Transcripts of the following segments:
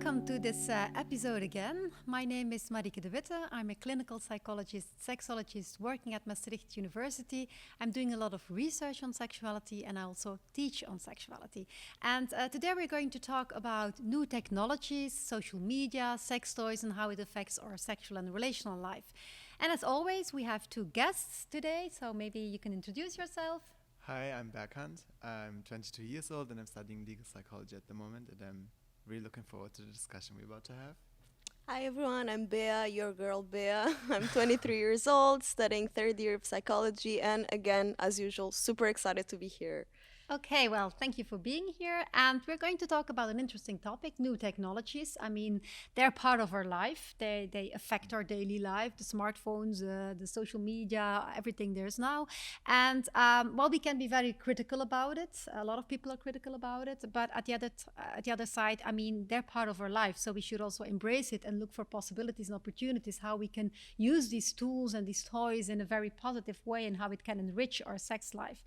Welcome to this episode again. My name is Marieke Dewitte. I'm a clinical psychologist, sexologist working at Maastricht University. I'm doing a lot of research on sexuality and I also teach on sexuality. And today we're going to talk about new technologies, social media, sex toys, and how it affects our sexual and relational life. And as always, we have two guests today, so maybe you can introduce yourself. Hi, I'm Berkant. I'm 22 years old and I'm studying legal psychology at the moment, and I'm really looking forward to the discussion we're about to have. Hi everyone, I'm Bea, your girl Bea. I'm 23 years old, studying third year of psychology, and again, as usual, super excited to be here. Okay, well, thank you for being here. And we're going to talk about an interesting topic, new technologies. I mean, they're part of our life. They affect our daily life, the smartphones, the social media, everything there's now. And while we can be very critical about it, a lot of people are critical about it, but at the other side, I mean, they're part of our life. So we should also embrace it and look for possibilities and opportunities, how we can use these tools and these toys in a very positive way and how it can enrich our sex life.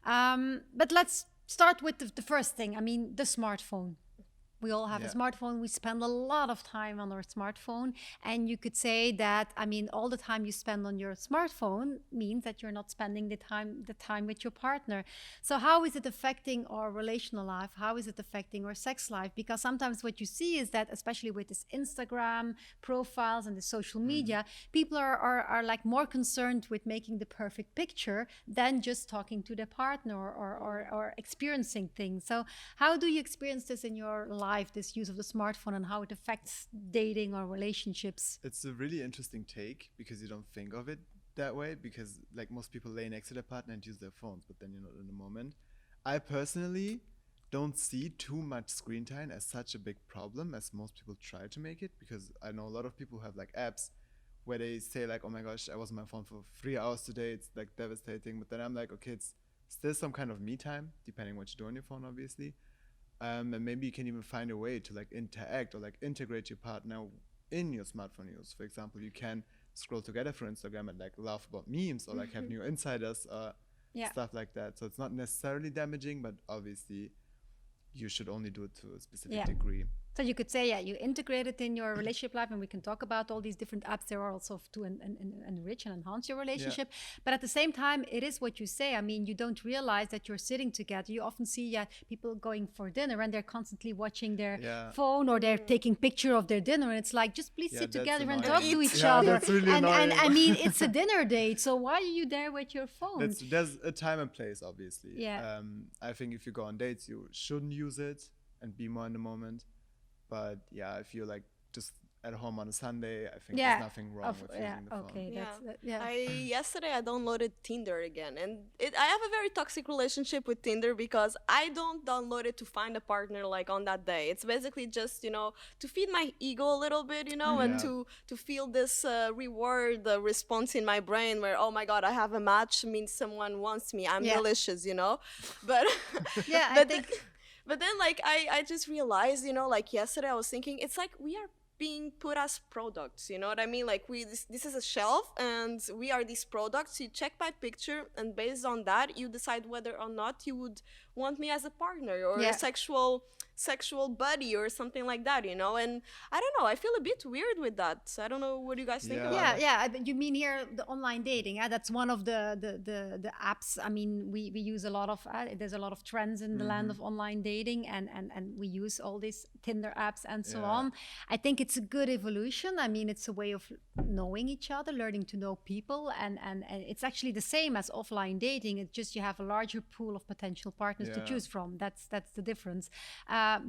But let's start with the first thing. I mean, the smartphone. We all have a smartphone. We spend a lot of time on our smartphone. And you could say that, I mean, all the time you spend on your smartphone means that you're not spending the time with your partner. So how is it affecting our relational life? How is it affecting our sex life? Because sometimes what you see is that, especially with this Instagram profiles and the social media, people are like more concerned with making the perfect picture than just talking to their partner or experiencing things. So how do you experience this in your life, this use of the smartphone, and how it affects dating or relationships? It's a really interesting take because you don't think of it that way, because like most people lay next to their partner and use their phones, but then you're not in the moment. I personally don't see too much screen time as such a big problem as most people try to make it, because I know a lot of people who have like apps where they say like, oh my gosh, I was on my phone for 3 hours today, it's like devastating. But then I'm like, okay, it's still some kind of me time, depending what you do on your phone, obviously. And maybe you can even find a way to like interact or like integrate your partner in your smartphone use. For example, you can scroll together through Instagram and like laugh about memes or like have new insiders or stuff like that. So it's not necessarily damaging, but obviously you should only do it to a specific degree. So you could say, you integrate it in your relationship life, and we can talk about all these different apps there are also to enrich and enhance your relationship. But at the same time, it is what you say. I mean, you don't realize that you're sitting together. You often see people going for dinner and they're constantly watching their phone, or they're taking picture of their dinner. And it's like, just please sit together and talk to each other. That's really and I mean, it's a dinner date. So why are you there with your phone? There's a time and place, obviously. Yeah. I think if you go on dates, you shouldn't use it and be more in the moment. But yeah, if you're like just at home on a Sunday, I think there's nothing wrong with using the phone. Okay, Yesterday I downloaded Tinder again, and I have a very toxic relationship with Tinder because I don't download it to find a partner like on that day. It's basically just, to feed my ego a little bit, and to feel this reward response in my brain where, oh my God, I have a match, means someone wants me, I'm delicious, But But then, like, I just realized, like yesterday I was thinking, it's like we are being put as products, you know what I mean? Like this is a shelf and we are these products. You check my picture and based on that, you decide whether or not you would want me as a partner or a sexual buddy or something like that, And I don't know, I feel a bit weird with that. I don't know, what do you guys think about it? Yeah, you mean here the online dating? That's one of the apps. I mean, we use a lot of, there's a lot of trends in the land of online dating, and we use all these Tinder apps and so on. I think it's a good evolution. I mean, it's a way of knowing each other, learning to know people, and it's actually the same as offline dating. It's just you have a larger pool of potential partners to choose from. That's the difference.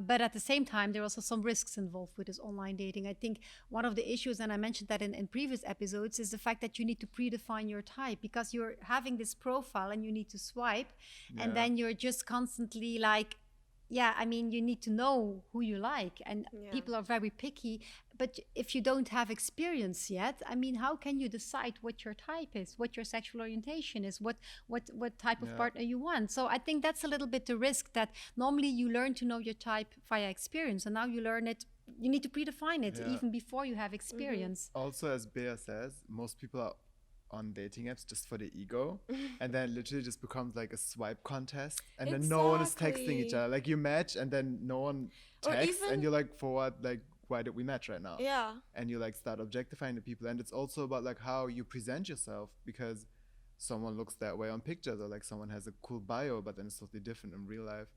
But at the same time, there are also some risks involved with this online dating. I think one of the issues, and I mentioned that in previous episodes, is the fact that you need to predefine your type, because you're having this profile and you need to swipe, and then you're just constantly like, I mean, you need to know who you like, and people are very picky. But if you don't have experience yet, I mean, how can you decide what your type is, what your sexual orientation is, what type of partner you want? So I think that's a little bit the risk, that normally you learn to know your type via experience, and now you learn it, you need to predefine it even before you have experience. Also, as Bea says, most people are on dating apps just for the ego, and then it literally just becomes like a swipe contest, and then Exactly. no one is texting each other. Like you match, and then no one Or texts, even- and you're like, for what? Like, why did we match right now? Yeah. And you like start objectifying the people, and it's also about like how you present yourself, because someone looks that way on pictures, or like someone has a cool bio, but then it's totally different in real life.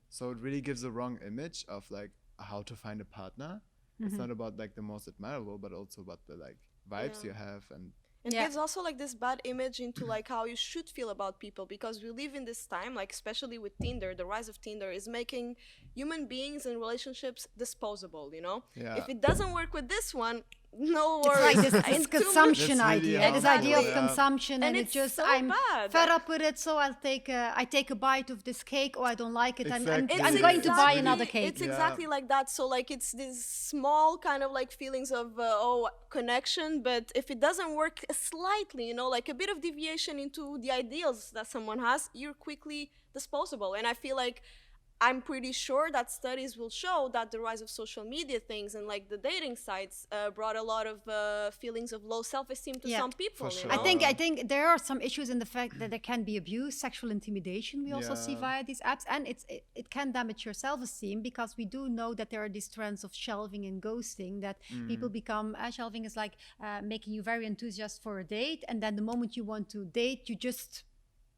So it really gives a wrong image of like how to find a partner. It's not about like the most admirable, but also about the like vibes you have. And It Yeah. gives also like this bad image into like how you should feel about people, because we live in this time, like especially with Tinder, the rise of Tinder is making human beings and relationships disposable, you know? Yeah. If it doesn't work with this one, no It's worries. like this In 2 consumption That's really idea, this idea of harmful, yeah. consumption, and it's it just so I'm bad. fed up with it, so I take a bite of this cake, or I don't like it, Exactly. I'm It's going to buy exactly- another cake. It's exactly like that. So like it's this small kind of like feelings of connection, but if it doesn't work slightly, you know, like a bit of deviation into the ideals that someone has, you're quickly disposable. And I feel like I'm pretty sure that studies will show that the rise of social media things and like the dating sites brought a lot of feelings of low self-esteem to Yeah. some people. For you sure. know? I think there are some issues in the fact that there can be abuse, sexual intimidation. We also see Yeah. via these apps, and it can damage your self-esteem, because we do know that there are these trends of shelving and ghosting, that people become shelving is like making you very enthusiastic for a date, and then the moment you want to date, you just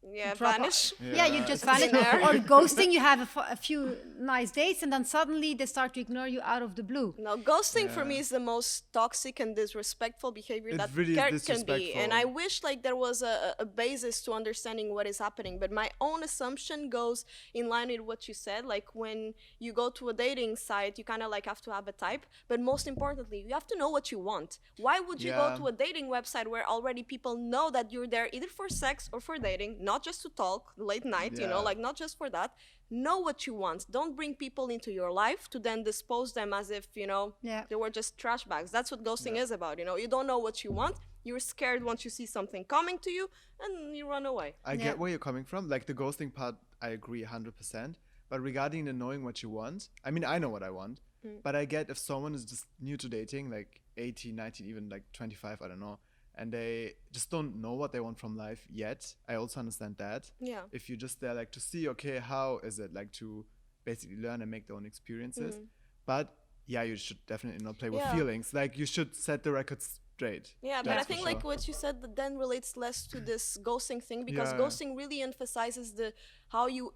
yeah, drop vanish. Yeah, you just vanish. Or ghosting, you have a few nice dates, and then suddenly they start to ignore you out of the blue. No, ghosting for me is the most toxic and disrespectful behavior It that really is can be. And I disrespectful. wish like there was a basis to understanding what is happening. But my own assumption goes in line with what you said. Like when you go to a dating site, you kind of like have to have a type. But most importantly, you have to know what you want. Why would you go Yeah. to a dating website where already people know that you're there either for sex or for dating, not just to talk late night, you know, Yeah. like not just for that. Know what you want. Don't bring people into your life to then dispose them as if, you know, Yeah. they were just trash bags. That's what ghosting is about, you know. You don't know what you want. You're scared once you see something coming to you, and you run away. I Yeah. get where you're coming from. Like the ghosting part, I agree 100%. But regarding the knowing what you want, I mean, I know what I want. But I get if someone is just new to dating, like 18, 19, even like 25, I don't know, and they just don't know what they want from life yet. I also understand that. Yeah. If you're just there like to see, okay, how is it like to basically learn and make their own experiences. But yeah, you should definitely not play with Yeah. feelings. Like you should set the record straight. Yeah, but That's I think for like sure. what you said that then relates less to this ghosting thing, because Yeah. ghosting really emphasizes the how you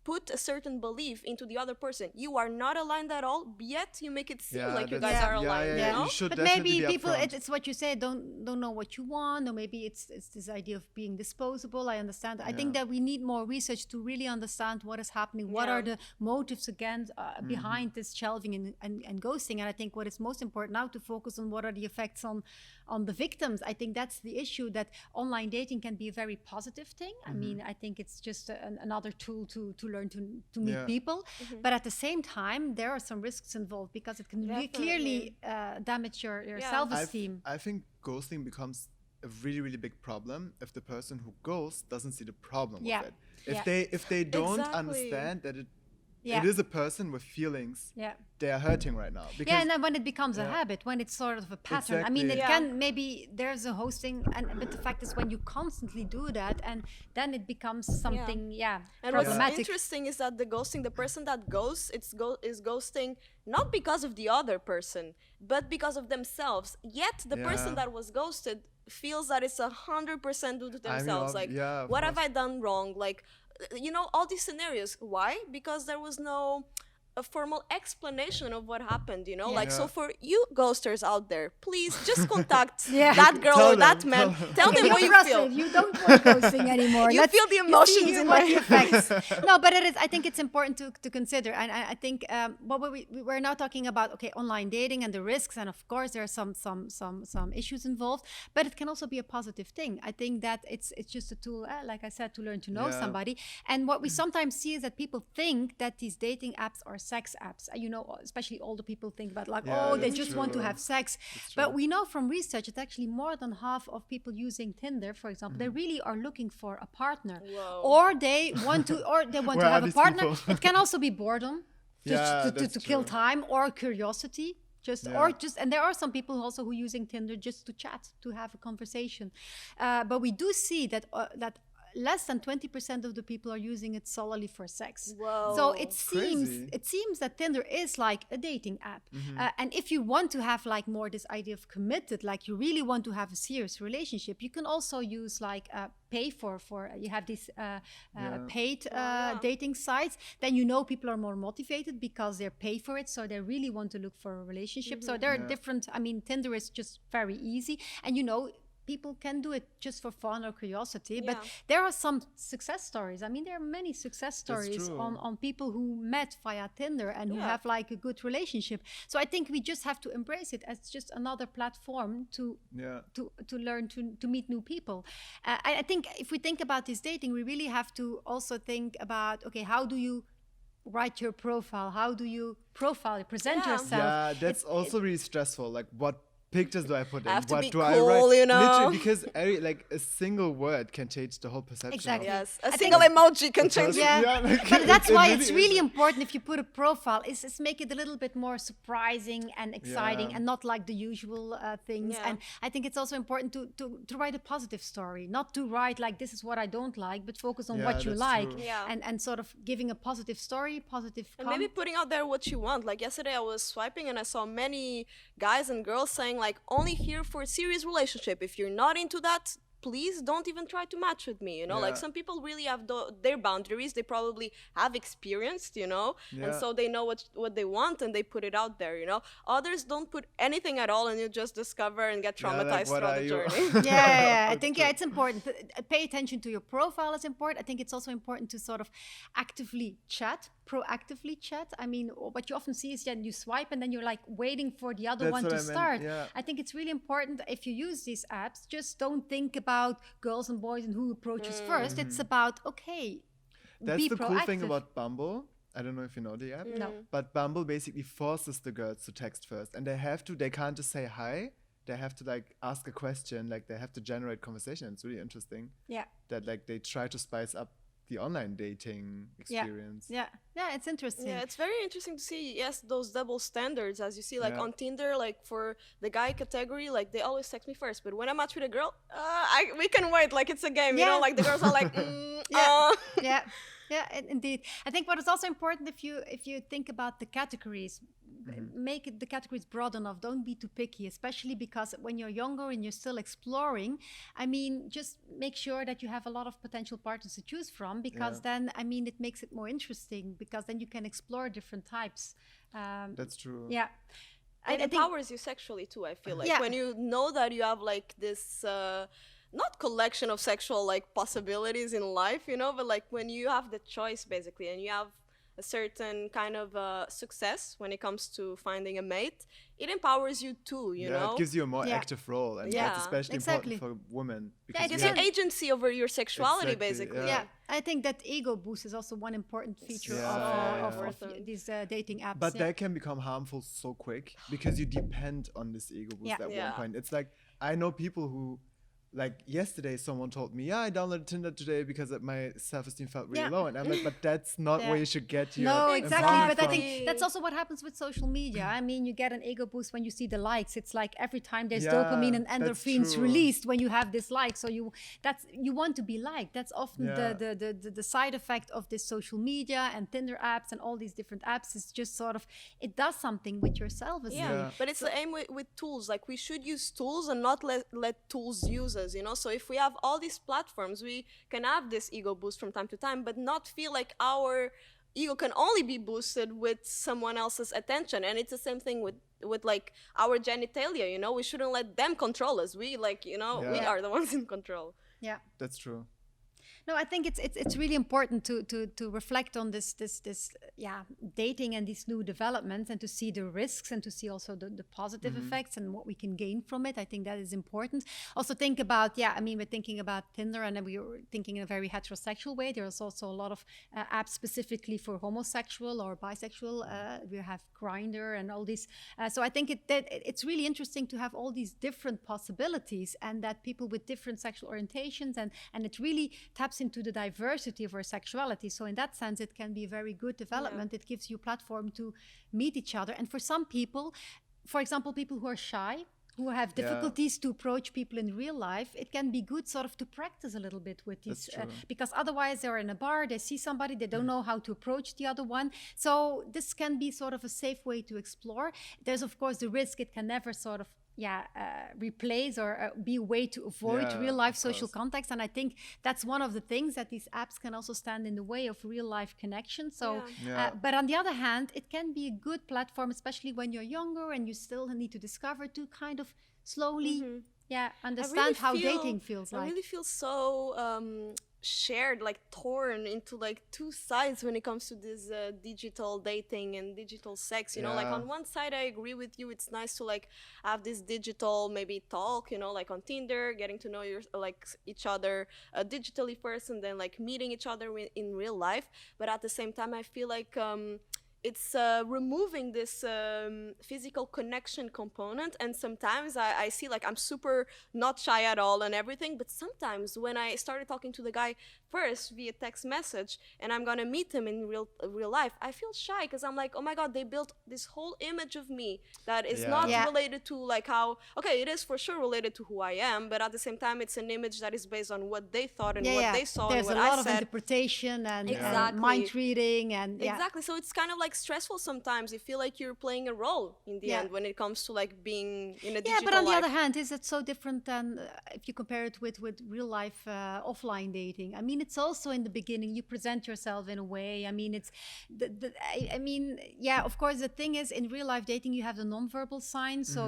put a certain belief into the other person. You are not aligned at all, yet you make it seem like you guys that's- are aligned, yeah, you know? You should But definitely maybe be people, upfront. it's what you say, don't know what you want, or maybe it's this idea of being disposable. I understand. I think that we need more research to really understand what is happening. What Yeah. are the motives again behind this shelving and ghosting? And I think what is most important now to focus on what are the effects on the victims. I think that's the issue, that online dating can be a very positive thing. I mean, I think it's just another tool to learn to meet Yeah. people. But at the same time, there are some risks involved, because it can clearly damage your Yeah. self-esteem. I think ghosting becomes a really, really big problem if the person who ghosts doesn't see the problem Yeah. with it. If Yeah. they don't Exactly. understand that it Yeah. is a person with feelings, Yeah. they are hurting right now. Because Yeah, and then when it becomes a Yeah. habit, when it's sort of a pattern, I mean, it Exactly. can maybe there's a hosting, but the fact is when you constantly do that, and then it becomes something, And what's problematic. interesting is that the person that ghosts, is ghosting not because of the other person, but because of themselves. Yet the person Yeah. that was ghosted feels that it's 100% due to I mean, themselves. Like, yeah, of what have course. I done wrong? Like, you know, all these scenarios. Why? Because there was no a formal explanation of what happened, you know? Yeah. Like, so Yeah. for you ghosters out there, please just contact Yeah. that girl Tell or that them, man. tell them. Tell them You're what you frustrated. feel. You don't want ghosting anymore. You feel the emotions you see in what my- the effects. No, but it is. I think it's important to consider, and I think what we're now talking about. Okay, online dating and the risks, and of course there are some issues involved, but it can also be a positive thing. I think that it's just a tool, like I said, to learn to know Yeah. somebody. And what we sometimes see is that people think that these dating apps are sex apps. You know, especially older people think about like, Yeah, oh, they that's just want to true. have sex. That's But true. we know from research that actually more than half of people using Tinder, for example, they really are looking for a partner, Whoa. or they want to Where have are a these partner. people? It can also be boredom, Yeah, to that's kill true. time, or curiosity. And there are some people also who are using Tinder just to chat, to have a conversation. But we do see that less than 20% of the people are using it solely for sex. Whoa. So Crazy. it seems that Tinder is like a dating app. And if you want to have like more this idea of committed, like you really want to have a serious relationship, you can also use like pay for you have these paid dating sites. Then you know people are more motivated because they're paid for it, so they really want to look for a relationship. So there are different. I mean, Tinder is just very easy, and you know, people can do it just for fun or curiosity, but there are some success stories. I mean, there are many success stories on people who met via Tinder and who have like a good relationship. So I think we just have to embrace it as just another platform to learn to meet new people. I think if we think about this dating, we really have to also think about, okay, how do you write your profile? How do you present yourself? Yeah, that's also really stressful. Like, what pictures do I put in? Have to What be do I cool, write? you know? Literally, because like a single word can change the whole perception. Exactly. Yes, a single emoji can change. But that's why it's really is. important if you put a profile is make it a little bit more surprising and exciting and not like the usual things. And I think it's also important to write a positive story, not to write like this is what I don't like, but focus on what you that's like true. and sort of giving a positive story, positive And maybe putting out there what you want. Like yesterday I was swiping and I saw many guys and girls saying like, only here for a serious relationship. If you're not into that, please don't even try to match with me, you know. Like some people really have their boundaries. They probably have experienced, you know, and so they know what they want and they put it out there, you know. Others don't put anything at all and you just discover and get traumatized throughout the journey. I think it's important. Pay attention to your profile is important. I think it's also important to sort of actively chat, proactively chat. I mean, what you often see is that you swipe and then you're like waiting for the other one to start. I think it's really important if you use these apps, just don't think about girls and boys and who approaches first. It's about, okay, that's be the proactive. cool thing about Bumble. I don't know if you know the app. No. But Bumble basically forces the girls to text first. And they can't just say hi. They have to like ask a question, like they have to generate conversation. It's really interesting. Yeah. That like they try to spice up the online dating experience. Yeah, it's interesting. Yeah, it's very interesting to see, those double standards. As you see, like on Tinder, like for the guy category, like they always text me first. But when I match with a girl, we can wait, like it's a game, you know, like the girls are like, indeed. I think what is also important if you think about the categories, make the categories broad enough. Don't be too picky, especially because when you're younger and you're still exploring, I mean, just make sure that you have a lot of potential partners to choose from, because then, I mean, it makes it more interesting, because then you can explore different types. That's true. Yeah. It empowers you sexually too, I feel like. When you know that you have like this not collection of sexual like possibilities in life, you know, but like when you have the choice basically and you have a certain kind of success when it comes to finding a mate, it empowers you too, you know? It gives you a more active role, and that's especially important for women. It gives you agency over your sexuality, basically. I think that ego boost is also one important feature of these dating apps. But that can become harmful so quick, because you depend on this ego boost at one point. It's like, I know people who, like yesterday someone told me, I downloaded Tinder today because my self-esteem felt really low, and I'm like, but that's not where you should get your but I think that's also what happens with social media. I mean, you get an ego boost when you see the likes. It's like every time there's dopamine and endorphins released when you have this like, so you want to be liked. That's often the side effect of this social media and Tinder apps and all these different apps. Is just sort of, it does something with your self-esteem. But it's the aim with tools. Like, we should use tools and not let tools use us, you know. So if we have all these platforms, we can have this ego boost from time to time, but not feel like our ego can only be boosted with someone else's attention. And it's the same thing with like our genitalia, you know. We shouldn't let them control us. We, like, you know, we are the ones in control. Yeah, that's true. No, I think it's really important to reflect on this dating and these new developments, and to see the risks and to see also the positive effects and what we can gain from it. I think that is important. Also think about, I mean, we're thinking about Tinder, and then we were thinking in a very heterosexual way. There's also a lot of apps specifically for homosexual or bisexual. We have Grindr and all these. So I think it's really interesting to have all these different possibilities, and that people with different sexual orientations, and it really taps into the diversity of our sexuality. So in that sense, it can be a very good development. It gives you a platform to meet each other. And for some people, for example, people who are shy, who have Yeah. difficulties to approach people in real life, it can be good sort of to practice a little bit with these, That's true. because otherwise they're in a bar, they see somebody, they don't know how to approach the other one. So this can be sort of a safe way to explore. There's of course the risk it can never sort of replace or be a way to avoid Yeah, real life of social course. context. And I think that's one of the things that these apps can also stand in the way of real life connection. So, Yeah. but on the other hand, it can be a good platform, especially when you're younger and you still need to discover, to kind of slowly, understand how dating feels I like. really feel so shared, like torn into like two sides when it comes to this digital dating and digital sex. You know, like Yeah. on one side, I agree with you. It's nice to like have this digital maybe talk. You know, like on Tinder, getting to know each other digitally first, and then like meeting each other in real life. But at the same time, I feel like it's removing this physical connection component. And sometimes I see like I'm super not shy at all and everything, but sometimes when I started talking to the guy first via text message and I'm gonna meet him in real life, I feel shy because I'm like, oh my god, they built this whole image of me that is not related to like how, okay, it is for sure related to who I am, but at the same time it's an image that is based on what they thought and what they saw. There's and a what lot I of said. interpretation and Exactly. mind reading and Exactly. So it's kind of like stressful sometimes. You feel like you're playing a role in the end when it comes to like being in a digital but on the life. other hand, is it so different than if you compare it with real life offline dating? I mean, it's also in the beginning you present yourself in a way. I mean, it's of course the thing is in real life dating you have the nonverbal signs, so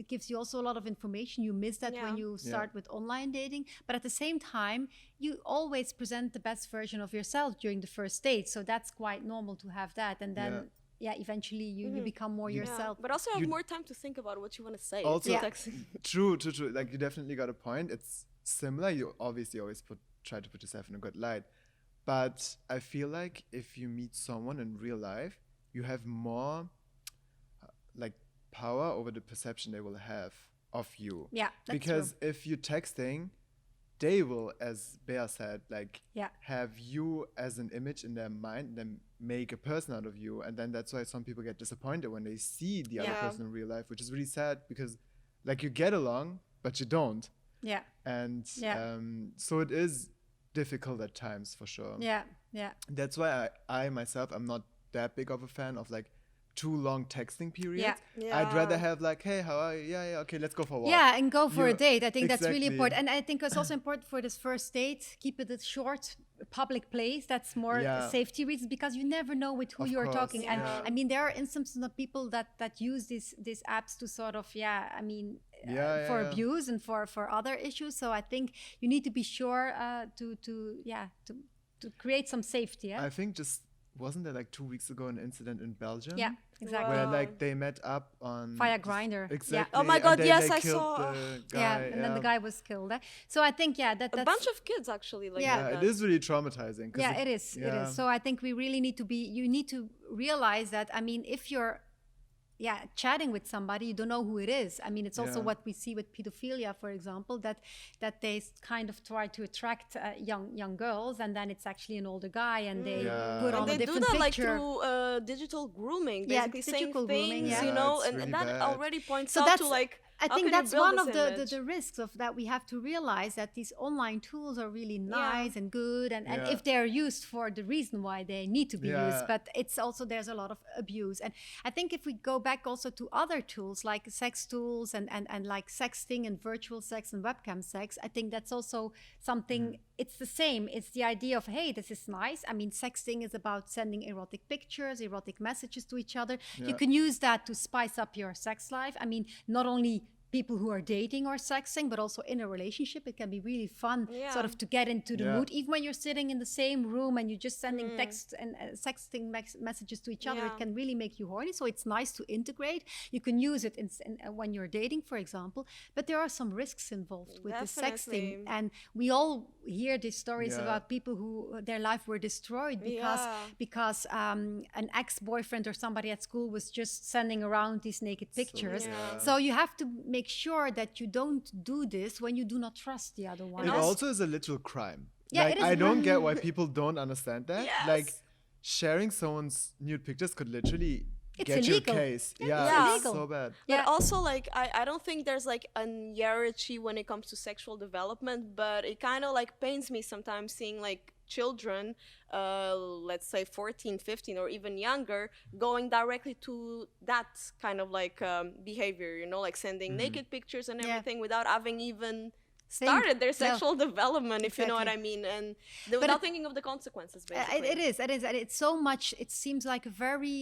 it gives you also a lot of information. You miss that when you start with online dating, but at the same time you always present the best version of yourself during the first date, so that's quite normal to have that, and then eventually you become more yourself. But also have more time to think about what you want to say. Also, It's true. Like you definitely got a point. It's similar. You obviously always try to put yourself in a good light, but I feel like if you meet someone in real life, you have more like power over the perception they will have of you. Yeah, that's because true. if you're texting, they will, as Bea said, like have you as an image in their mind, and then make a person out of you, and then that's why some people get disappointed when they see the other person in real life, which is really sad because like you get along but you don't. And so it is difficult at times for sure. That's why I myself, I'm not that big of a fan of like too long texting periods. I'd rather have like, hey, how are you? Okay, let's go for a walk. And go for a date. I think that's really important. And I think it's also important for this first date, keep it a short, public place. That's more safety reasons, because you never know with who you're talking. And I mean, there are instances of people that use these apps to sort of, for abuse and for other issues. So I think you need to be sure to create some safety. I think wasn't there like 2 weeks ago an incident in Belgium? Yeah, exactly. Where like they met up on via Grindr. Exactly. Oh my god, and yes, they I killed saw. The guy, and then the guy was killed. So I think that's a bunch of kids actually. Like it is really traumatizing. It is. It is. So I think we really need to you need to realize that. I mean, if you're chatting with somebody, you don't know who it is. I mean, it's also what we see with pedophilia, for example, that they kind of try to attract young girls, and then it's actually an older guy, and they put on a different picture. They do that like through digital grooming, basically saying things, you know, and really that bad. already points out to like. I think that's one of the risks of that we have to realize, that these online tools are really nice and good, and if they're used for the reason why they need to be used, but it's also there's a lot of abuse. And I think if we go back also to other tools like sex tools and like sexting and virtual sex and webcam sex, I think that's also something. It's the same. It's the idea of, hey, this is nice. I mean, sexting is about sending erotic pictures, erotic messages to each other. You can use that to spice up your sex life. I mean, not only people who are dating or sexting, but also in a relationship. It can be really fun sort of to get into the mood. Even when you're sitting in the same room and you're just sending text and sexting messages to each other, it can really make you horny. So it's nice to integrate. You can use it when you're dating, for example, but there are some risks involved with the sexting. And we all hear these stories about people who their life were destroyed because an ex-boyfriend or somebody at school was just sending around these naked pictures. So you have to make sure that you don't do this when you do not trust the other one. It also is a literal crime. Yeah, like, it is. I don't get why people don't understand that. Yes. Like sharing someone's nude pictures could literally It's get illegal. your case. Yeah, Yeah, it's it's illegal. so bad. But Yeah. also, like, I don't think there's like a hierarchy when it comes to sexual development, but it kind of like pains me sometimes seeing like children, let's say 14, 15, or even younger, going directly to that kind of like behavior, you know, like sending naked pictures and Yeah. everything without having even started their No. sexual development, if you know what I Exactly. mean, and without thinking of the consequences, basically. It is, and it's so much. It seems like a very,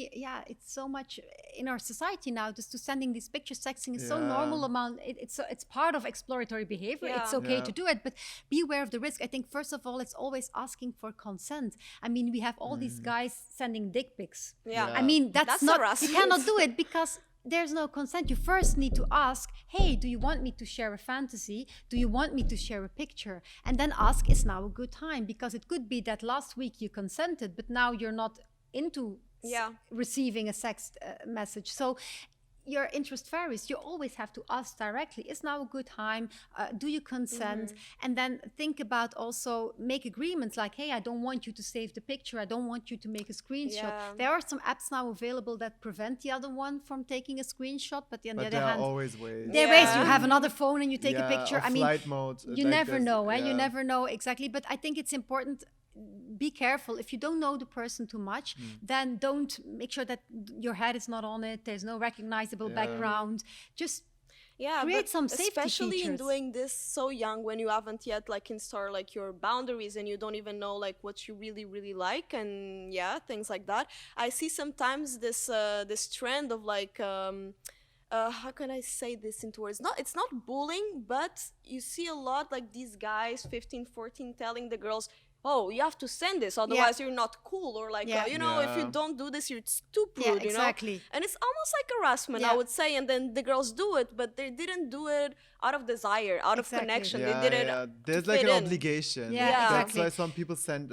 it's so much in our society now. Just to sending these pictures, sexting is so Yeah. normal amount. It's part of exploratory behavior. It's Yeah. okay Yeah. to do it, but be aware of the risk. I think first of all, it's always asking for consent. I mean, we have all these guys sending dick pics. Yeah. I mean, that's not. You harassment. cannot do it because there's no consent. You first need to ask, hey, do you want me to share a fantasy? Do you want me to share a picture? And then ask, is now a good time? Because it could be that last week you consented, but now you're not into Yeah. receiving a sex message. So your interest varies. You always have to ask directly, is now a good time? Do you consent? And then think about also make agreements like, hey, I don't want you to save the picture. I don't want you to make a screenshot. Yeah. There are some apps now available that prevent the other one from taking a screenshot. But on the But other there are hand, always ways. there ways you Yeah. have another phone and you take a Yeah, picture. or I mean, flight mode. you like never there's- know, eh? You yeah. never know exactly. But I think it's important. Be careful. If you don't know the person too much, then don't make sure that your head is not on it. There's no recognizable Yeah. background. Just Yeah, create but some safety especially in features. doing this so young, when you haven't yet like installed like your boundaries and you don't even know like what you really like, and yeah, things like that. I see sometimes this trend of like how can I say this into words? It's not bullying, but you see a lot like these guys 15, 14 telling the girls, oh, you have to send this, otherwise you're not cool, or like Yeah. you know, if you Yeah. don't do this, you're stupid. Yeah, You know, exactly. and it's almost like harassment, Yeah. I would say. And then the girls do it, but they didn't do it out of desire, out Exactly. of connection. Yeah, They did it. yeah. to There's like fit an in. obligation. Yeah, Yeah. That's exactly. why some people send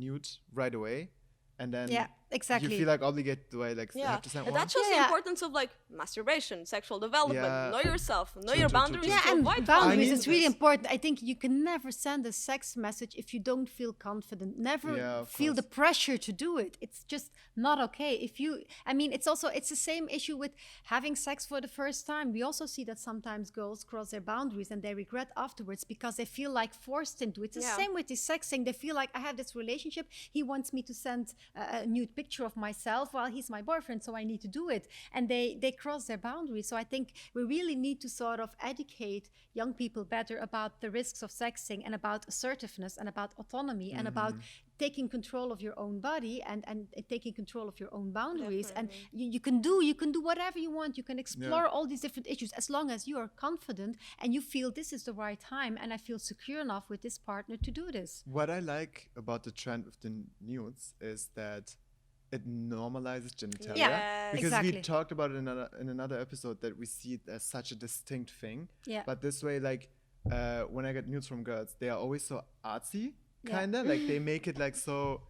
nude right away, and then Yeah, exactly. you feel like obligated to like Yeah, have to send and one. that shows Yeah. the importance of like masturbation, sexual development. Yeah. Know yourself, know True, your true, true, boundaries. true. Yeah, to and avoid boundaries mean- is really important. I think you can never send a sex message if you don't feel confident. Never Yeah, of feel the course. pressure to do it. It's just not okay. If you, I mean, it's the same issue with having sex for the first time. We also see that sometimes girls cross their boundaries and they regret afterwards because they feel like forced into it. It's the Yeah. same with the sexting. They feel like I have this relationship. He wants me to send a nude picture of myself. Well, he's my boyfriend, so I need to do it. And they cross their boundaries. So I think we really need to sort of educate young people better about the risks of sexting and about assertiveness and about autonomy and about taking control of your own body and taking control of your own boundaries. And you can do whatever you want. You can explore all these different issues as long as you are confident and you feel this is the right time and I feel secure enough with this partner to do this. What I like about the trend with the nudes is that it normalizes genitalia. Yeah, because exactly. we talked about it in another episode that we see it as such a distinct thing. Yeah. But this way, like when I get nudes from girls, they are always so artsy, Yeah. kinda. Like they make it like so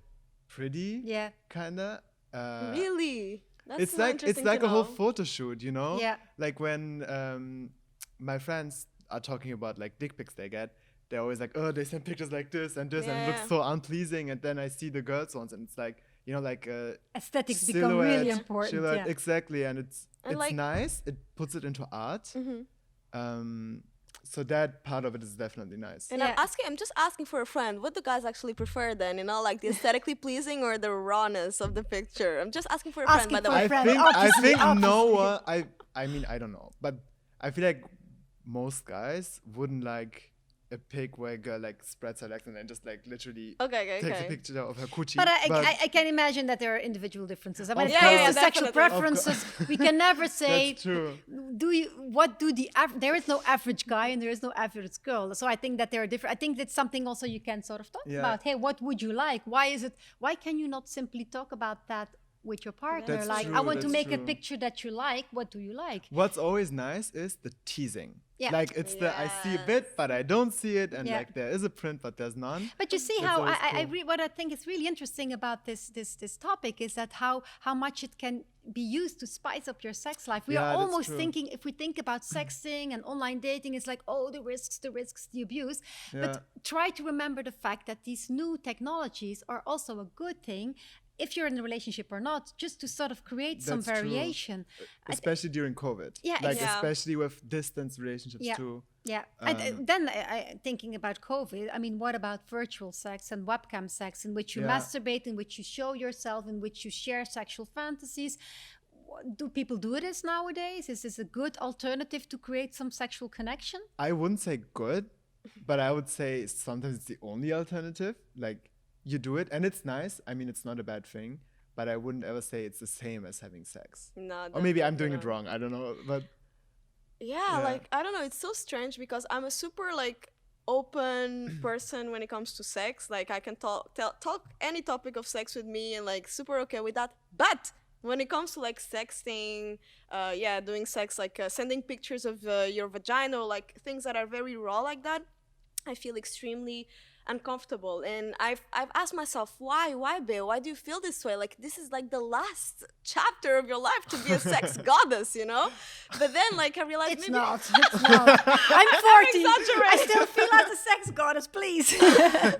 pretty, Yeah. kinda. Really, that's It's so like interesting a to whole know. photo shoot, you know? Yeah. Like when my friends are talking about like dick pics they get, they're always like, oh, they send pictures like this and this and it Yeah. looks so unpleasing. And then I see the girls ones and it's like, you know, like Aesthetics become really important. silhouette, Yeah. exactly. And it's And like- nice. It puts it into art. So that part of it is definitely nice. And Yeah. I'm just asking for a friend. What do guys actually prefer then? You know, like the aesthetically pleasing or the rawness of the picture? I'm just asking for a friend, Asking by the for a way. I friend, think obviously. Noah. I mean I don't know, but I feel like most guys wouldn't like a pic where a girl like spreads her legs and then just like literally Okay. takes a picture of her coochie. But I can imagine that there are individual differences. When it Of comes to course. sexual Definitely. preferences, we can never say, That's true. there is no average guy and there is no average girl. So I think that there are different. I think that's something also you can sort of talk Yeah. about. Hey, what would you like? Why can you not simply talk about that with your partner? That's like, true, I want to that's make a true. picture that you like. What do you like? What's always nice is the teasing. Yeah. Like it's I see a bit, but I don't see it, and Yeah. like there is a print, but there's none. But you see That's how always cool. what I think is really interesting about this topic is that how much it can be used to spice up your sex life. We Yeah, are that's almost true. thinking, if we think about sexting and online dating, it's like, oh, the risks, the abuse. Yeah. But try to remember the fact that these new technologies are also a good thing if you're in a relationship or not, just to sort of create some That's true. variation. Especially during COVID. Yeah, Like Yeah. especially with distance relationships too. Yeah, and then thinking about COVID, I mean, what about virtual sex and webcam sex, in which you Yeah. masturbate, in which you show yourself, in which you share sexual fantasies? Do people do this nowadays? Is this a good alternative to create some sexual connection? I wouldn't say good, but I would say sometimes it's the only alternative. Like you do it and it's nice. I mean, it's not a bad thing, but I wouldn't ever say it's the same as having sex. No, Or maybe I'm doing definitely it not. wrong. I don't know, but Yeah, Yeah. like I don't know, it's so strange because I'm a super like open person when it comes to sex. Like I can talk any topic of sex with me and like super okay with that. But when it comes to like sexting, doing sex, like sending pictures of your vagina or like things that are very raw like that, I feel extremely uncomfortable. And I've asked myself, why, Bill? Why do you feel this way? Like this is like the last chapter of your life to be a sex goddess, you know? But then like I realized It's maybe not. It's not. I'm 40. I exaggerating. still feel like a sex goddess, please.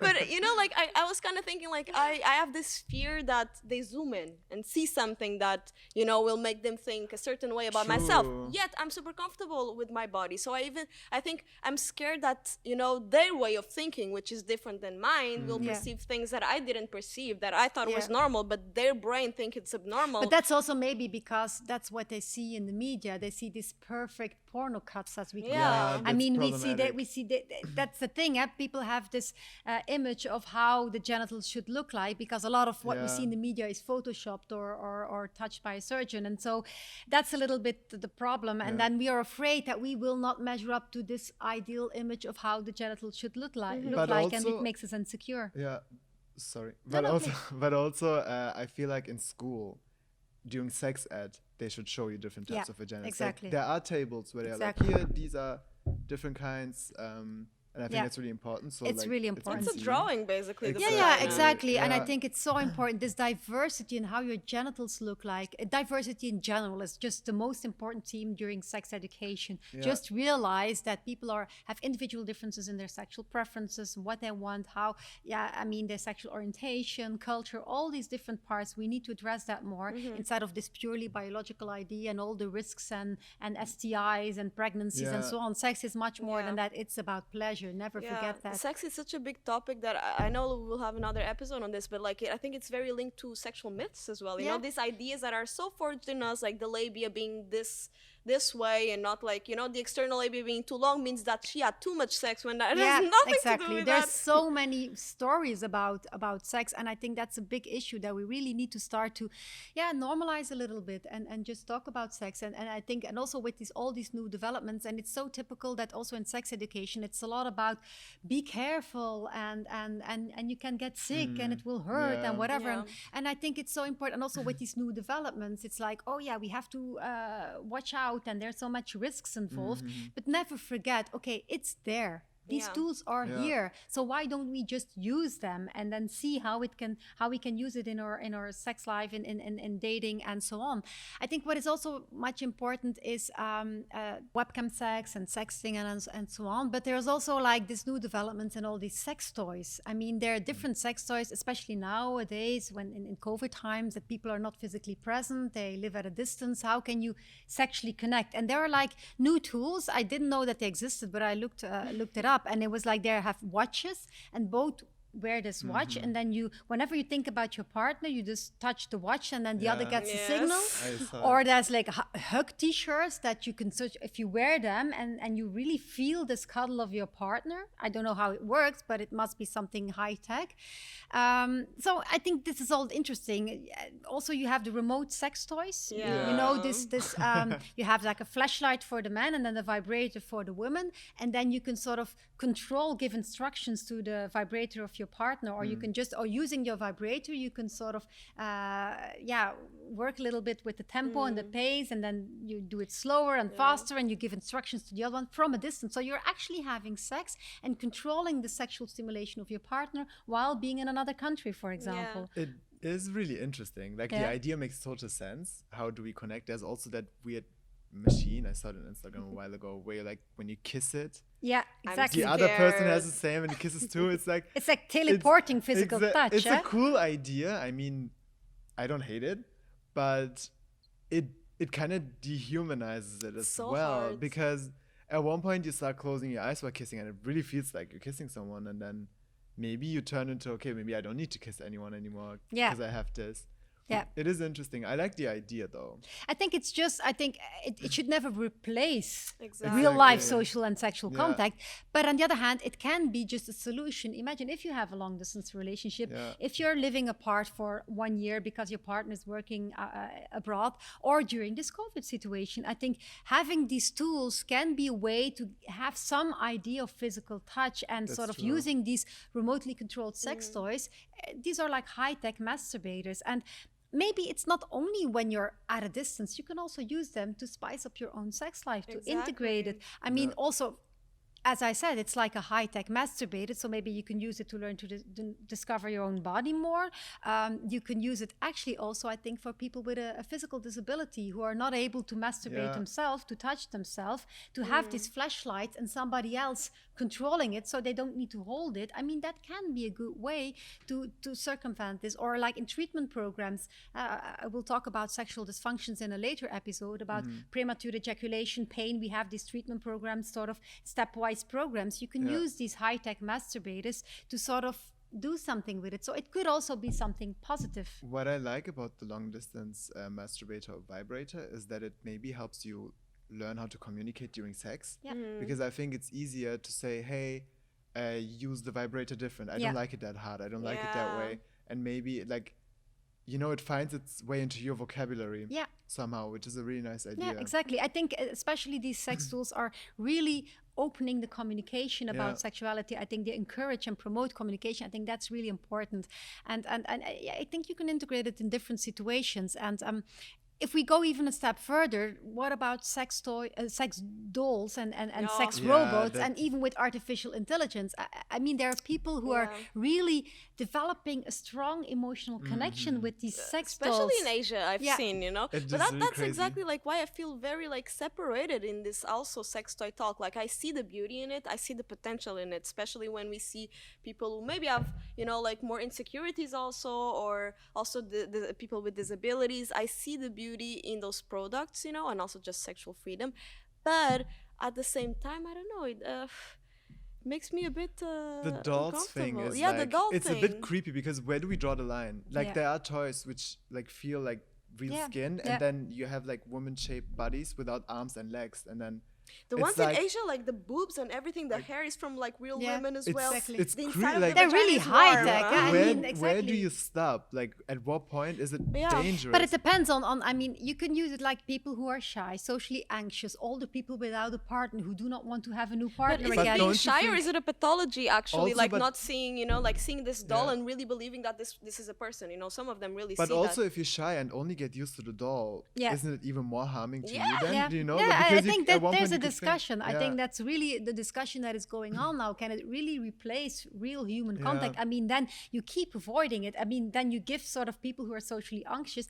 but you know, like I was kind of thinking like I have this fear that they zoom in and see something that, you know, will make them think a certain way about myself. True. Yet I'm super comfortable with my body. So I think I'm scared that, you know, their way of thinking, which is different than mine, will Yeah. perceive things that I didn't perceive, that I thought was Yeah. normal, but their brain think it's abnormal. But that's also maybe because that's what they see in the media. They see these perfect porno cuts, as we call Yeah. it. I that's mean, problematic. we see that. That's the thing. People have this image of how the genitals should look like, because a lot of what we see in the media is photoshopped or touched by a surgeon, and so that's a little bit the problem. And then we are afraid that we will not measure up to this ideal image of how the genitals should look like, But and also- it makes us insecure. yeah, sorry. But no, also, I feel like in school, during sex ed, they should show you different types Yeah, of vaginas. exactly. Like, there are tables where they're Exactly. like, here, these are different kinds. And I think Yeah. that's really important. So It's like, really important. it's a drawing, basically. the Yeah, Exactly. yeah, exactly. And I Yeah. think it's so important, this diversity in how your genitals look like. Diversity in general is just the most important theme during sex education. Yeah. Just realize that people have individual differences in their sexual preferences, what they want, how, their sexual orientation, culture, all these different parts. We need to address that more inside of this purely biological idea and all the risks and STIs and pregnancies and Yeah. so on. Sex is much more than Yeah. that. It's about pleasure. Never forget that. Sex is such a big topic that I know we'll have another episode on this, but like I think it's very linked to sexual myths as well. You know, Yeah. these ideas that are so forged in us, like the labia being this way and not like, you know, the external labia being too long means that she had too much sex when that has nothing to do with There's that. so many stories about sex, and I think that's a big issue that we really need to start to normalize a little bit and just talk about sex. And I think, and also with all these new developments, and it's so typical that also in sex education it's a lot about be careful and you can get sick and it will hurt Yeah. and whatever. Yeah. And I think it's so important. And also with these new developments, it's like, oh yeah, we have to watch out, and there's so much risks involved. But never forget, okay, it's there. These Yeah. tools are Yeah. here. So why don't we just use them and then see how we can use it in our sex life, in dating and so on. I think what is also much important is webcam sex and sexting and so on. But there's also like this new developments in all these sex toys. I mean, there are different sex toys, especially nowadays when in COVID times that people are not physically present, they live at a distance. How can you sexually connect? And there are like new tools. I didn't know that they existed, but I looked it up, and it was like they have watches, and both wear this watch, and then whenever you think about your partner, you just touch the watch, and then the other Yeah. gets a Yes. signal. I saw Or it. there's like hug t-shirts that you can search if you wear them, and you really feel this cuddle of your partner. I don't know how it works, but it must be something high tech. So I think this is all interesting. Also, you have the remote sex toys. Yeah. You know, this you have like a flashlight for the man and then a vibrator for the woman, and then you can sort of give instructions to the vibrator of your partner, or you can just, or using your vibrator, you can sort of work a little bit with the tempo and the pace, and then you do it slower and faster, and you give instructions to the other one from a distance. So you're actually having sex and controlling the sexual stimulation of your partner while being in another country, for example. It is really interesting. Like the Yeah. idea makes total sense. How do we connect? There's also that weird machine I saw it on Instagram a while ago, where like when you kiss it, Yeah, I'm exactly. the other person scared. has the same and he kisses too. It's like It's like teleporting physical touch. It's eh? a cool idea. I mean, I don't hate it, but it kind of dehumanizes it as So well, hard. because at one point you start closing your eyes while kissing, and it really feels like you're kissing someone, and then maybe you turn into, okay, maybe I don't need to kiss anyone anymore Yeah. because I have this. Yeah. It is interesting. I like the idea though. I think it should never replace Exactly. real life Exactly. social and sexual Yeah. contact. But on the other hand, it can be just a solution. Imagine if you have a long distance relationship, Yeah. if you're living apart for 1 year because your partner is working abroad, or during this COVID situation, I think having these tools can be a way to have some idea of physical touch, and That's sort of true. using these remotely controlled sex toys. These are like high-tech masturbators. And maybe it's not only when you're at a distance, you can also use them to spice up your own sex life, to integrate it. Exactly. I mean, Yeah. also, as I said, it's like a high-tech masturbator, so maybe you can use it to learn to discover your own body more. You can use it actually also, I think, for people with a physical disability who are not able to masturbate Yeah. themselves, to touch themselves, to have this flashlight and somebody else controlling it so they don't need to hold it. I mean, that can be a good way to circumvent this. Or like in treatment programs, I will talk about sexual dysfunctions in a later episode, about premature ejaculation, pain. We have these treatment programs, sort of stepwise programs. You can Yeah. use these high-tech masturbators to sort of do something with it. So it could also be something positive. What I like about the long distance masturbator or vibrator is that it maybe helps you learn how to communicate during sex. Yeah. Because I think it's easier to say, hey, use the vibrator different. I Yeah. don't like it that hard. I don't like it that Yeah. way. And maybe like, you know, it finds its way into your vocabulary Yeah. somehow, which is a really nice idea. Yeah, exactly. I think especially these sex tools are really opening the communication about Yeah. sexuality. I think they encourage and promote communication. I think that's really important. And I think you can integrate it in different situations. And if we go even a step further, what about sex dolls and Yeah. sex Yeah, robots, that- and even with artificial intelligence? I mean, there are people who are Yeah. really developing a strong emotional connection with these sex dolls. Especially in Asia, I've Yeah. seen, you know. It's But just really that's crazy. exactly like why I feel very like separated in this also sex toy talk. Like I see the beauty in it, I see the potential in it, especially when we see people who maybe have, you know, like more insecurities also, or also the people with disabilities. I see the beauty in those products, you know, and also just sexual freedom. But at the same time, I don't know, it makes me a bit The dolls thing uncomfortable. is Yeah, like, the doll it's thing. a bit creepy, because where do we draw the line? Like Yeah. there are toys which like feel like real Yeah, skin, yeah. and then you have like woman-shaped bodies without arms and legs, and then The it's ones like, in Asia, like the boobs and everything, the hair is from like real Yeah, women as it's- well. exactly. it's The cre- inside of like- the They're vagina really is warm, high-tech, huh? I where, mean, where do exactly. you stop? Like at what point is it Yeah. dangerous? But it depends on, I mean, you can use it like people who are shy, socially anxious, older people without a partner who do not want to have a new But partner is But it again. being don't you shy, or think- is it a pathology actually? Also, Like but- not seeing, you know, like seeing this doll Yeah. and really believing that this is a person. You know, some of them really But see also, that. if you're shy and only get used to the doll, Yeah. isn't it even more harming to Yeah. you then? Yeah, Do you know? yeah, But I because you- think at that one there's point a you could think- discussion. I yeah. think that's really the discussion that is going on now. Can it really replace real human Yeah. contact? I mean, then you keep avoiding it. I mean, then you give sort of people who are socially anxious,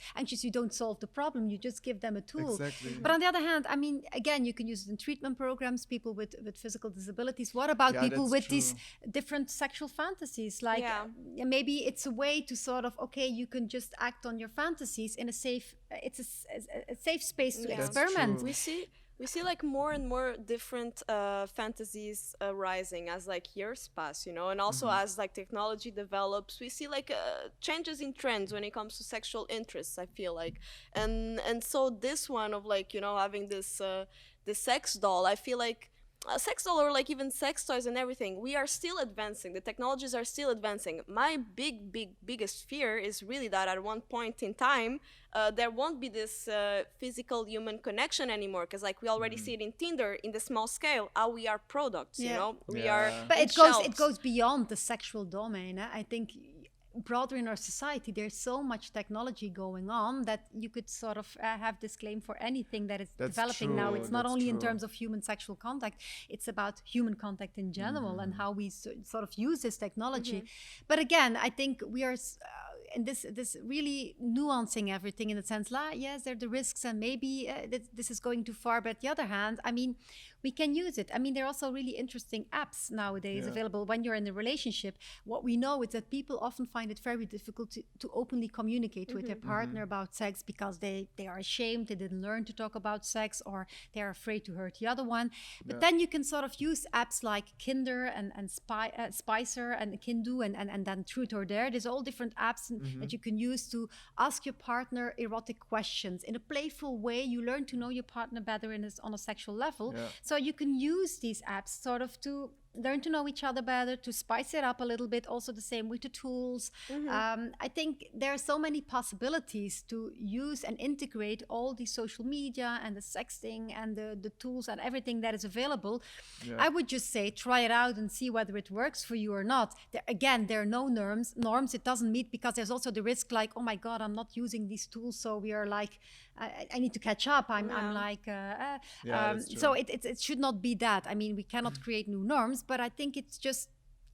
you don't solve the problem. You just give them a tool. Exactly. But on the other hand, I mean, again, you can use it in treatment programs, people with physical disabilities. What about Yeah, people that's with these true. different sexual fantasies? Like Yeah. maybe it's a way to sort of, okay, you can just act on your fantasies in a safe, it's a safe space to Yeah. That's experiment. true. We see like more and more different fantasies rising as like years pass, you know, and also as like technology develops, we see like changes in trends when it comes to sexual interests, I feel like. And so this one of like, you know, having this sex doll, I feel like a sex doll, or like even sex toys and everything, we are still advancing, the technologies are still advancing. My biggest fear is really that at one point in time there won't be this physical human connection anymore, because like we already see it in Tinder in the small scale, how we are products, you Yeah. know, we Yeah. are But on it shelves. goes beyond the sexual domain. I think broader in our society, there's so much technology going on that you could sort of have this claim for anything that is That's developing now. true, It's not that's only in true. terms of human sexual contact, it's about human contact in general and how we sort of use this technology. But again, I think we are in this really nuancing everything in the sense, yes, there are the risks, and maybe this is going too far. But the other hand, I mean, we can use it. I mean, there are also really interesting apps nowadays Yeah. available when you're in a relationship. What we know is that people often find it very difficult to openly communicate with their partner about sex because they are ashamed, they didn't learn to talk about sex, or they're afraid to hurt the other one. But then you can sort of use apps like Kinder and Spicer and Kindu and then Truth or Dare. There's all different apps that you can use to ask your partner erotic questions in a playful way. You learn to know your partner better on a sexual level. Yeah. So you can use these apps sort of to learn to know each other better, to spice it up a little bit. Also the same with the tools. I think there are so many possibilities to use and integrate all the social media and the sexting and the tools and everything that is available. I would just say try it out and see whether it works for you or not. There are no norms. It doesn't meet, because there's also the risk like, oh my God, I'm not using these tools, so we are like, I need to catch up. I'm like, that's true. so it should not be that. I mean, we cannot create new norms, but I think it's just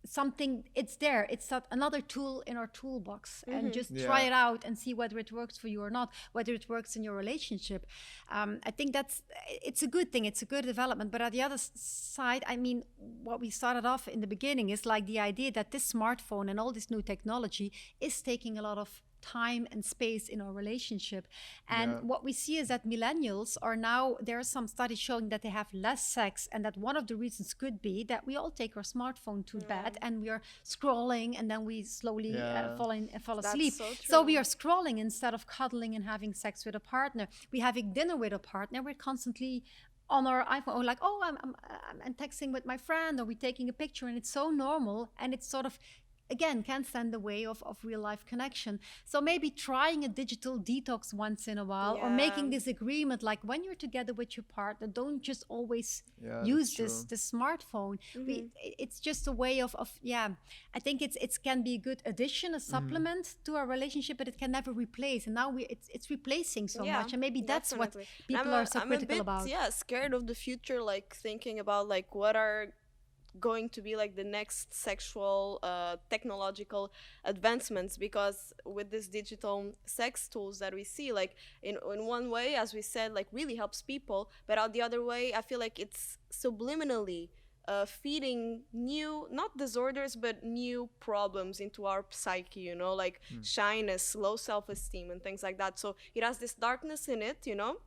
something, it's there. It's another tool in our toolbox, and just try it out and see whether it works for you or not, whether it works in your relationship. I think it's a good thing. It's a good development. But at the other side, I mean, what we started off in the beginning is like the idea that this smartphone and all this new technology is taking a lot of time and space in our relationship. And what we see is that millennials are now, there are some studies showing that they have less sex, and that one of the reasons could be that we all take our smartphone to bed and we are scrolling, and then we slowly fall asleep. So we are scrolling instead of cuddling and having sex with a partner. We're having dinner with a partner. We're constantly on our iPhone, or like, oh, I'm texting with my friend, or we're taking a picture, and it's so normal, and it's sort of, again, can't stand the way of real life connection. So maybe trying a digital detox once in a while, or making this agreement, like when you're together with your partner, don't just always use this smartphone. It's just a way of I think it can be a good addition, a supplement to our relationship, but it can never replace. And now it's replacing so much, and maybe that's what people are so critical about. Scared of the future, like thinking about like what are going to be like the next sexual technological advancements, because with this digital sex tools that we see, like in one way, as we said, like really helps people, but on the other way, I feel like it's subliminally feeding new, not disorders, but new problems into our psyche, you know, like shyness, low self-esteem and things like that. So it has this darkness in it, you know,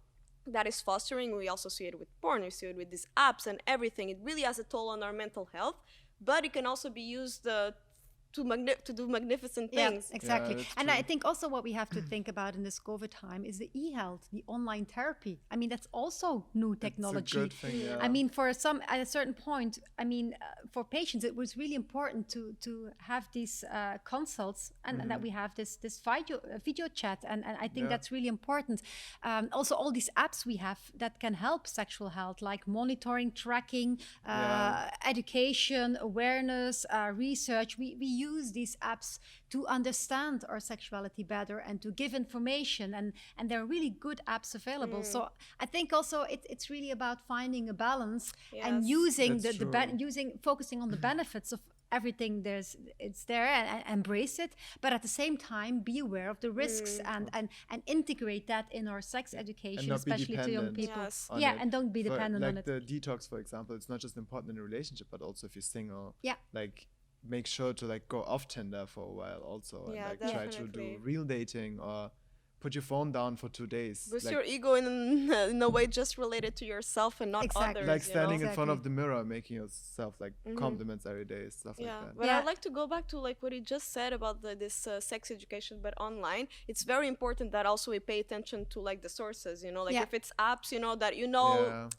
that is fostering. We also see it with porn, we see it with these apps and everything. It really has a toll on our mental health, but it can also be used to do magnificent things. Yeah, exactly. Yeah, and true. I think also what we have to think about in this COVID time is the e-health, the online therapy. I mean, that's also new technology. It's a good thing, yeah. I mean, at a certain point, I mean, for patients, it was really important to have these consults, and that we have this video chat, and I think that's really important. Also, all these apps we have that can help sexual health, like monitoring, tracking, education, awareness, research. We use these apps to understand our sexuality better and to give information, and there are really good apps available. So I think also it's really about finding a balance and using focusing on the benefits of everything it's there, and embrace it, but at the same time be aware of the risks and integrate that in our sex education, especially to young people. And don't be dependent on it. Like the detox, for example, it's not just important in a relationship, but also if you're single. Like make sure to like go off Tinder for a while also, and like try to do real dating, or put your phone down for 2 days. Boost like, your ego in a way just related to yourself and not others. Like standing you know? in front of the mirror, making yourself like compliments every day, stuff like that. But I'd like to go back to like what you just said about this sex education, but online. It's very important that also we pay attention to like the sources, you know, like if it's apps, you know, that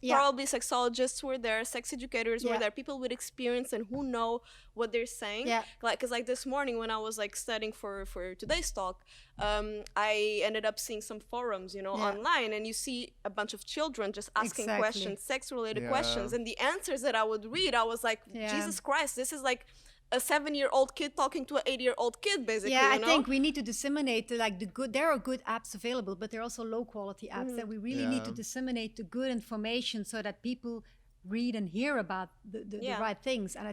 probably sexologists were there, sex educators were there, people with experience and who know what they're saying. Like, because like this morning when I was like studying for today's talk, I ended up seeing some forums, you know, online, and you see a bunch of children just asking questions, sex-related questions, and the answers that I would read, I was like, Jesus Christ, this is like a 7-year-old kid talking to an 8-year-old kid, basically. I think we need to disseminate like the good. There are good apps available, but there are also low-quality apps that we really need to disseminate the good information so that people read and hear about the right things. And I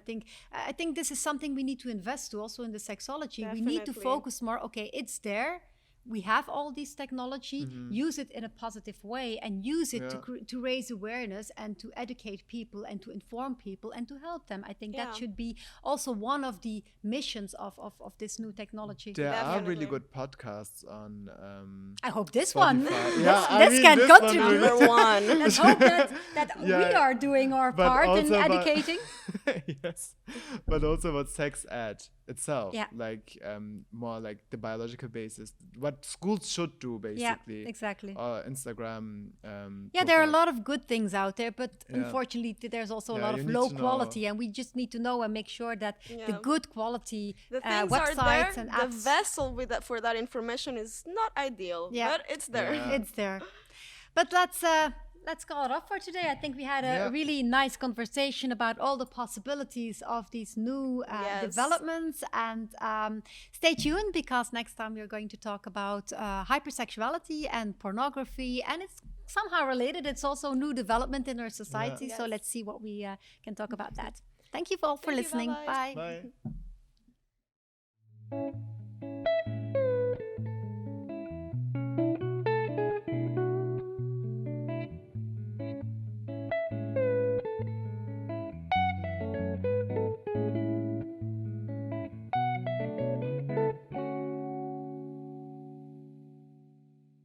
think this is something we need to invest to also in the sexology. We need to focus more. Okay, it's there. we have all this technology, use it in a positive way, and use it to raise awareness and to educate people and to inform people and to help them. I think that should be also one of the missions of this new technology. There are really good podcasts on. I hope this Spotify. one, Yeah, this can this contribute. Number one. Let's hope that we are doing our But part in also about- educating. Yes, but also about sex ed itself, Yeah. like more like the biological basis, what schools should do basically. Yeah, exactly. Instagram. There are a profiles. lot of good things out there, but unfortunately there's also a lot you of need low to know. quality, and we just need to know and make sure that the good quality The things websites are there. and The apps. vessel with that for that information is not ideal, but it's there. Yeah. It's there. But let's call it off for today. I think we had a really nice conversation about all the possibilities of these new developments. And stay tuned, because next time we're going to talk about hypersexuality and pornography. And it's somehow related. It's also new development in our society. Yeah. So let's see what we can talk about that. Thank you all for Thank you. listening. Bye-bye. Bye. Bye.